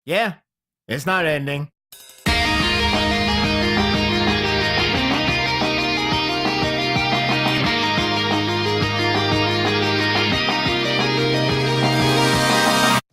Yeah, it's not ending.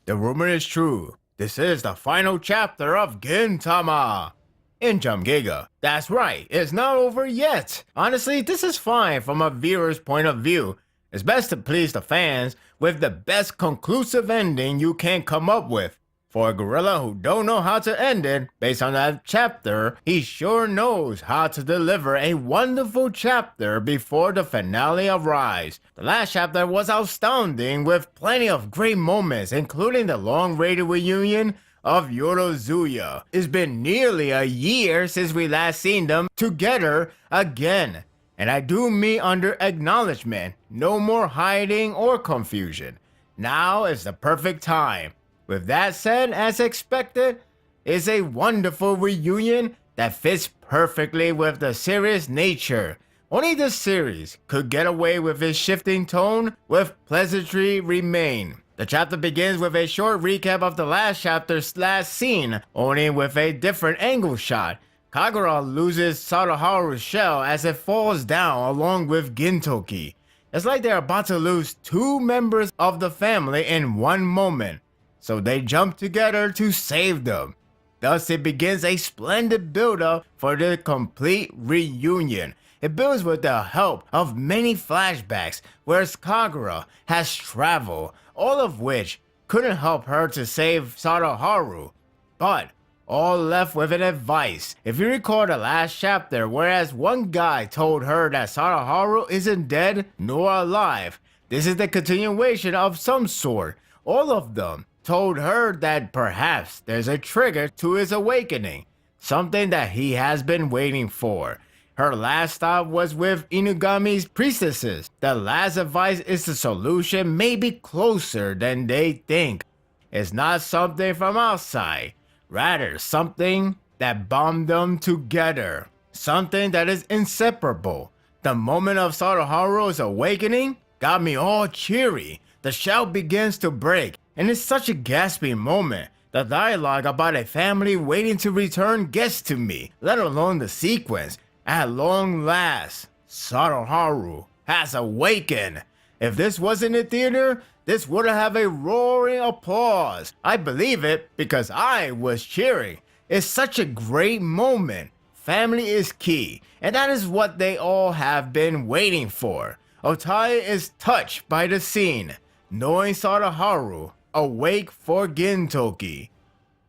The rumor is true. This is the final chapter of Gintama. In Giga. That's right, it's not over yet. Honestly, this is fine from a viewer's point of view. It's best to please the fans with the best conclusive ending you can come up with. For a gorilla who don't know how to end it, based on that chapter, he sure knows how to deliver a wonderful chapter before the finale arrives. The last chapter was astounding with plenty of great moments, including the long-awaited reunion of Yorozuya. It's been nearly a year since we last seen them together again. And I do mean under acknowledgement, no more hiding or confusion. Now is the perfect time. With that said, as expected, it's a wonderful reunion that fits perfectly with the serious nature. Only this series could get away with its shifting tone with pleasantry remain. The chapter begins with a short recap of the last chapter's last scene, only with a different angle shot. Kagura loses Sadaharu's shell as it falls down along with Gintoki. It's like they're about to lose two members of the family in one moment. So they jump together to save them. Thus it begins a splendid build-up for the complete reunion. It builds with the help of many flashbacks where Kagura has traveled, all of which couldn't help her to save Sadaharu, but all left with an advice. If you recall the last chapter, whereas one guy told her that Sadaharu isn't dead nor alive, this is the continuation of some sort. All of them told her that perhaps there's a trigger to his awakening, something that he has been waiting for. Her last stop was with Inugami's priestesses. The last advice is the solution may be closer than they think. It's not something from outside, rather something that bound them together, something that is inseparable. The moment of Sadaharu's awakening got me all cheery. The shell begins to break, and it's such a gasping moment. The dialogue about a family waiting to return gets to me, let alone the sequence. At long last, Sadaharu has awakened. If this wasn't a theater, this would have a roaring applause. I believe it because I was cheering. It's such a great moment. Family is key, and that is what they all have been waiting for. Otai is touched by the scene, knowing Sadaharu awake for Gintoki.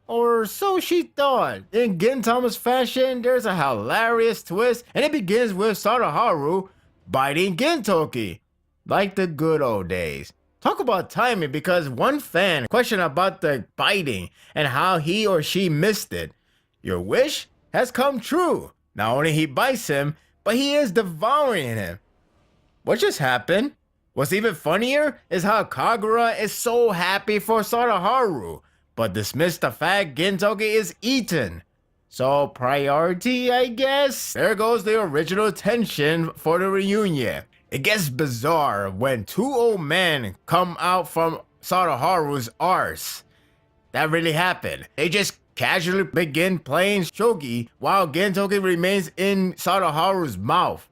Or so she thought. In Gintama's fashion, there's a hilarious twist, and it begins with Sadaharu biting Gintoki, like the good old days. Talk about timing, because one fan questioned about the biting and how he or she missed it. Your wish has come true. Not only he bites him, but he is devouring him. What just happened? What's even funnier is how Kagura is so happy for Sadaharu, but dismiss the fact Gintoki is eaten. So priority, I guess? There goes the original tension for the reunion. It gets bizarre when two old men come out from Sadaharu's arse. That really happened. They just casually begin playing shogi while Gintoki remains in Sadaharu's mouth.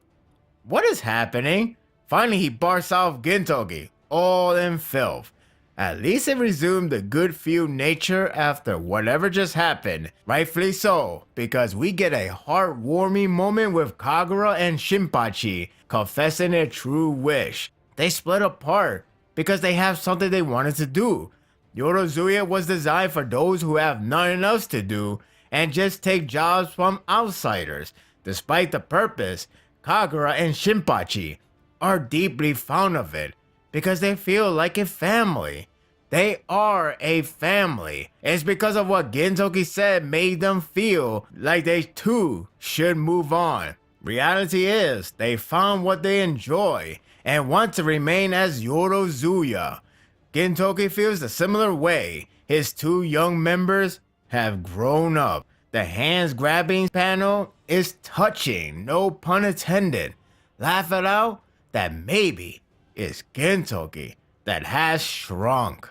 What is happening? Finally he barks out Gintoki, all in filth. At least it resumed the good feud nature after whatever just happened. Rightfully so, because we get a heartwarming moment with Kagura and Shinpachi confessing their true wish. They split apart because they have something they wanted to do. Yorozuya was designed for those who have nothing else to do and just take jobs from outsiders. Despite the purpose, Kagura and Shinpachi are deeply fond of it, because they feel like a family. They are a family. It's because of what Gintoki said made them feel like they too should move on. Reality is, they found what they enjoy and want to remain as Yorozuya. Gintoki feels a similar way. His two young members have grown up. The hands grabbing panel is touching, no pun intended. Laugh it out, that maybe it's Gintoki that has shrunk.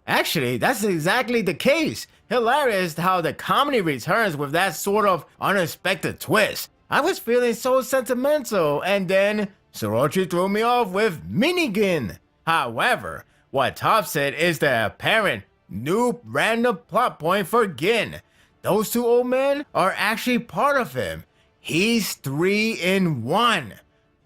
Actually, that's exactly the case. Hilarious how the comedy returns with that sort of unexpected twist. I was feeling so sentimental, and then Sorochi threw me off with Minigin. However, what tops it is the apparent new random plot point for Gin. Those two old men are actually part of him. He's 3 in 1.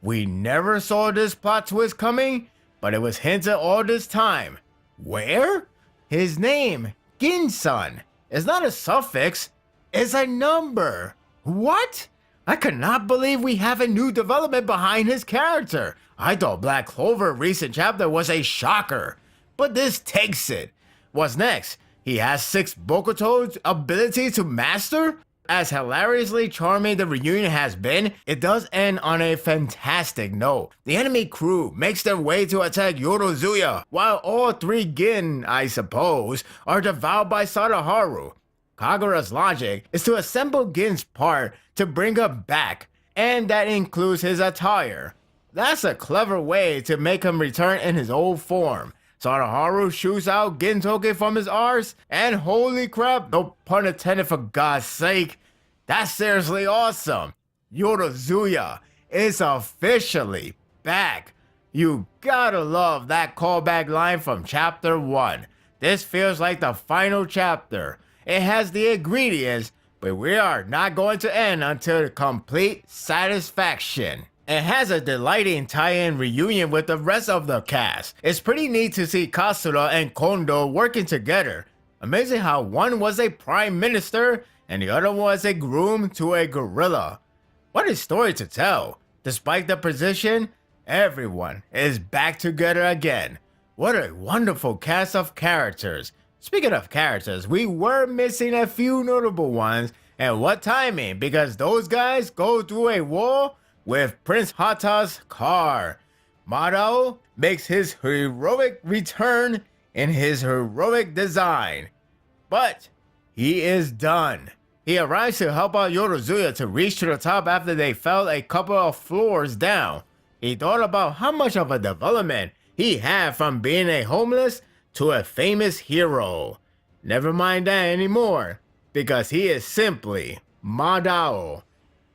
We never saw this plot twist coming, but it was hinted all this time. Where? His name, Gin-san, is not a suffix, it's a number. What? I could not believe we have a new development behind his character. I thought Black Clover recent chapter was a shocker, but this takes it. What's next? He has 6 Bokuto's ability to master? As hilariously charming the reunion has been, it does end on a fantastic note. The enemy crew makes their way to attack Yorozuya, while all 3 Gin, I suppose, are devoured by Sadaharu. Kagura's logic is to assemble Gin's part to bring her back, and that includes his attire. That's a clever way to make him return in his old form. Sadaharu shoots out Gintoki from his arse, and holy crap, no pun intended for God's sake, that's seriously awesome. Yorozuya is officially back. You gotta love that callback line from chapter 1. This feels like the final chapter. It has the ingredients, but we are not going to end until complete satisfaction. It has a delighting tie-in reunion with the rest of the cast. It's pretty neat to see Kasura and Kondo working together. Amazing how one was a prime minister and the other was a groom to a gorilla. What a story to tell. Despite the position, everyone is back together again. What a wonderful cast of characters. Speaking of characters, we were missing a few notable ones, and what timing, because those guys go through a wall with Prince Hata's car. Madao makes his heroic return in his heroic design. But he is done. He arrives to help out Yorozuya to reach to the top after they fell a couple of floors down. He thought about how much of a development he had from being a homeless to a famous hero. Never mind that anymore, because he is simply Madao.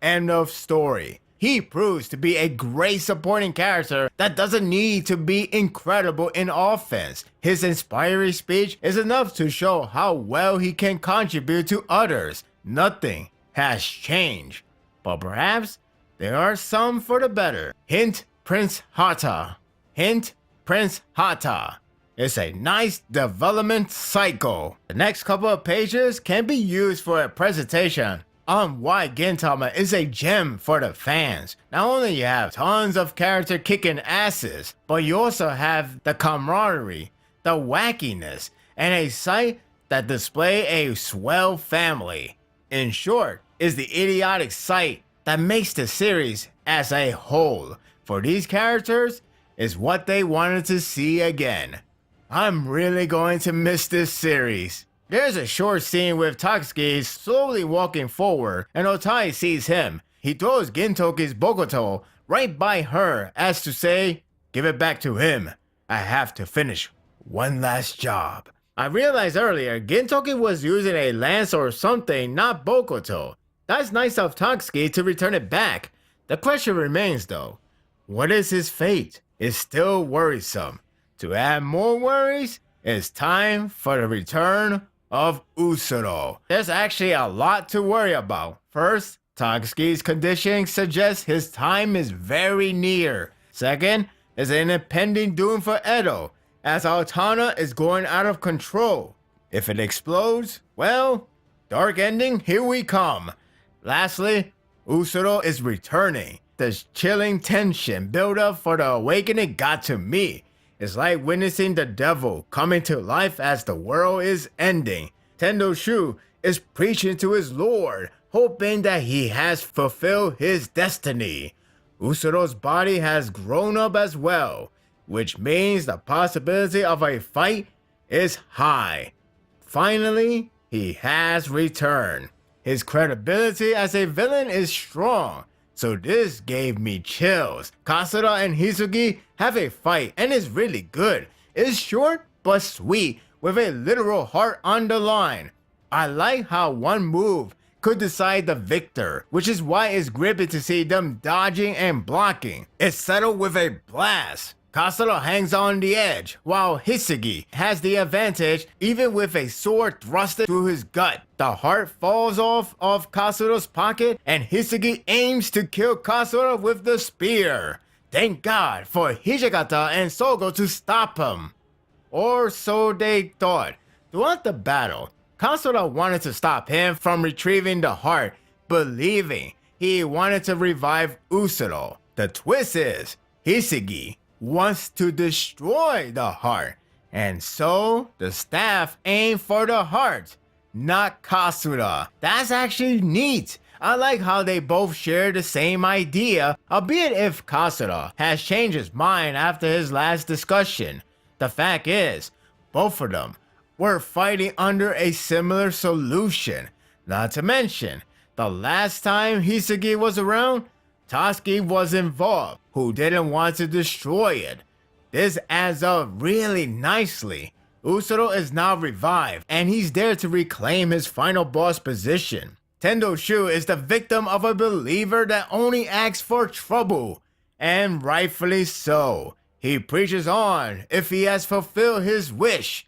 End of story. He proves to be a great supporting character that doesn't need to be incredible in offense. His inspiring speech is enough to show how well he can contribute to others. Nothing has changed, but perhaps there are some for the better. Hint, Prince Hata. Hint, Prince Hata. It's a nice development cycle. The next couple of pages can be used for a presentation on why Gintama is a gem for the fans. Not only you have tons of character kicking asses, but you also have the camaraderie, the wackiness, and a site that display a swell family. In short, is the idiotic site that makes the series as a whole. For these characters, is what they wanted to see again. I'm really going to miss this series. There's a short scene with Tatsuki slowly walking forward, and Otai sees him. He throws Gintoki's Bokuto right by her as to say, give it back to him. I have to finish one last job. I realized earlier Gintoki was using a lance or something, not Bokuto. That's nice of Tatsuki to return it back. The question remains though, what is his fate? It's still worrisome. To add more worries, it's time for the return of Usuro. There's actually a lot to worry about. First, Tatsuki's condition suggests his time is very near. Second, is an impending doom for Edo, as Altana is going out of control. If it explodes, well, dark ending, here we come. Lastly, Usuro is returning. The chilling tension built up for the awakening got to me. It's like witnessing the devil coming to life as the world is ending. Tendo Shu is preaching to his lord, hoping that he has fulfilled his destiny. Usuro's body has grown up as well, which means the possibility of a fight is high. Finally, he has returned. His credibility as a villain is strong, so this gave me chills. Kasura and Hizuki have a fight and it's really good. It's short but sweet with a literal heart on the line. I like how one move could decide the victor, which is why it's grippy to see them dodging and blocking. It's settled with a blast. Kasuro hangs on the edge, while Hisagi has the advantage even with a sword thrusted through his gut. The heart falls off of Kasuro's pocket and Hisagi aims to kill Kasuro with the spear. Thank God for Hijikata and Sogo to stop him. Or so they thought. Throughout the battle, Kasura wanted to stop him from retrieving the heart, believing he wanted to revive Usuro. The twist is, Hisagi wants to destroy the heart, and so the staff aimed for the heart, not Kasura. That's actually neat. I like how they both share the same idea, albeit if Kasura has changed his mind after his last discussion. The fact is, both of them were fighting under a similar solution. Not to mention, the last time Hisagi was around, Tatsuki was involved, who didn't want to destroy it. This adds up really nicely. Usuro is now revived, and he's there to reclaim his final boss position. Tendo Shu is the victim of a believer that only asks for trouble, and rightfully so. He preaches on if he has fulfilled his wish,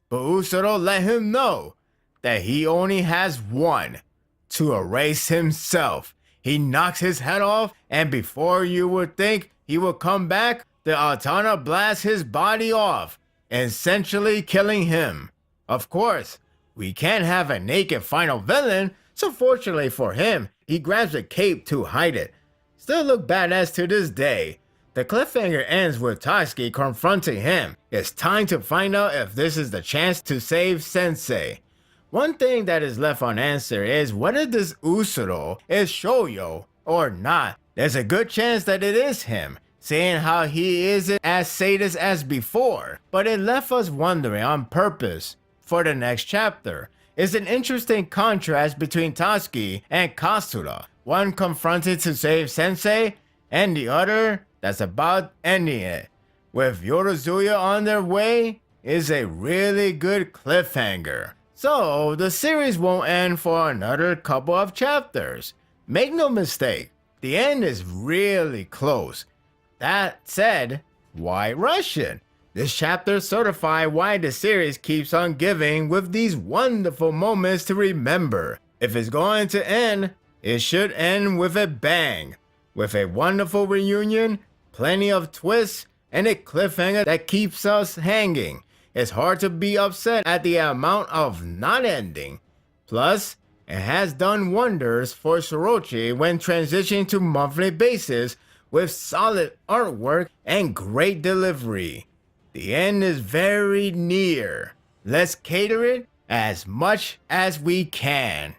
but Usuro let him know that he only has one, to erase himself. He knocks his head off, and before you would think he would come back, the Altana blasts his body off, essentially killing him. Of course, we can't have a naked final villain, so fortunately for him, he grabs a cape to hide it. Still look badass to this day. The cliffhanger ends with Tatsuki confronting him. It's time to find out if this is the chance to save Sensei. One thing that is left unanswered is whether this Usuro is Shoyo or not. There's a good chance that it is him, seeing how he isn't as sadist as before, but it left us wondering on purpose for the next chapter. It's an interesting contrast between Tatsuki and Kasura, one confronted to save Sensei, and the other that's about ending it. With Yorozuya on their way is a really good cliffhanger. So the series won't end for another couple of chapters. Make no mistake, the end is really close. That said, why rush it? This chapter certifies why the series keeps on giving with these wonderful moments to remember. If it's going to end, it should end with a bang. With a wonderful reunion, plenty of twists, and a cliffhanger that keeps us hanging. It's hard to be upset at the amount of not ending. Plus, it has done wonders for Sorochi when transitioning to monthly basis with solid artwork and great delivery. The end is very near. Let's cater it as much as we can.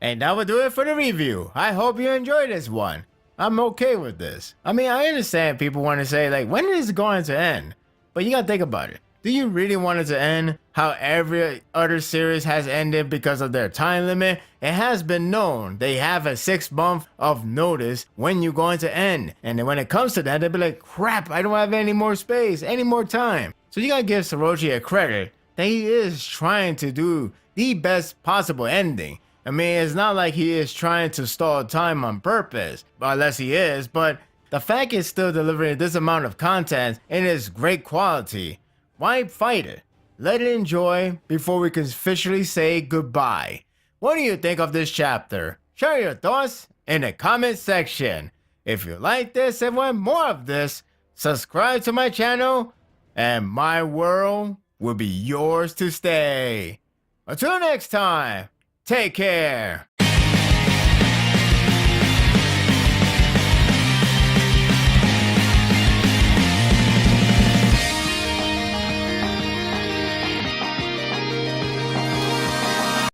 And that will do it for the review. I hope you enjoyed this one. I'm okay with this. I mean, I understand people want to say, like, when is it going to end? But you gotta think about it. Do you really want it to end how every other series has ended because of their time limit? It has been known they have a 6 month of notice when you're going to end. And then when it comes to that, they'll be like, crap, I don't have any more space, any more time. So you gotta give Sorochi a credit that he is trying to do the best possible ending. I mean, it's not like he is trying to stall time on purpose, unless he is, but the fact is still delivering this amount of content and is great quality. Why fight it? Let it enjoy before we can officially say goodbye. What do you think of this chapter? Share your thoughts in the comment section. If you like this and want more of this, subscribe to my channel and my world will be yours to stay. Until next time, take care.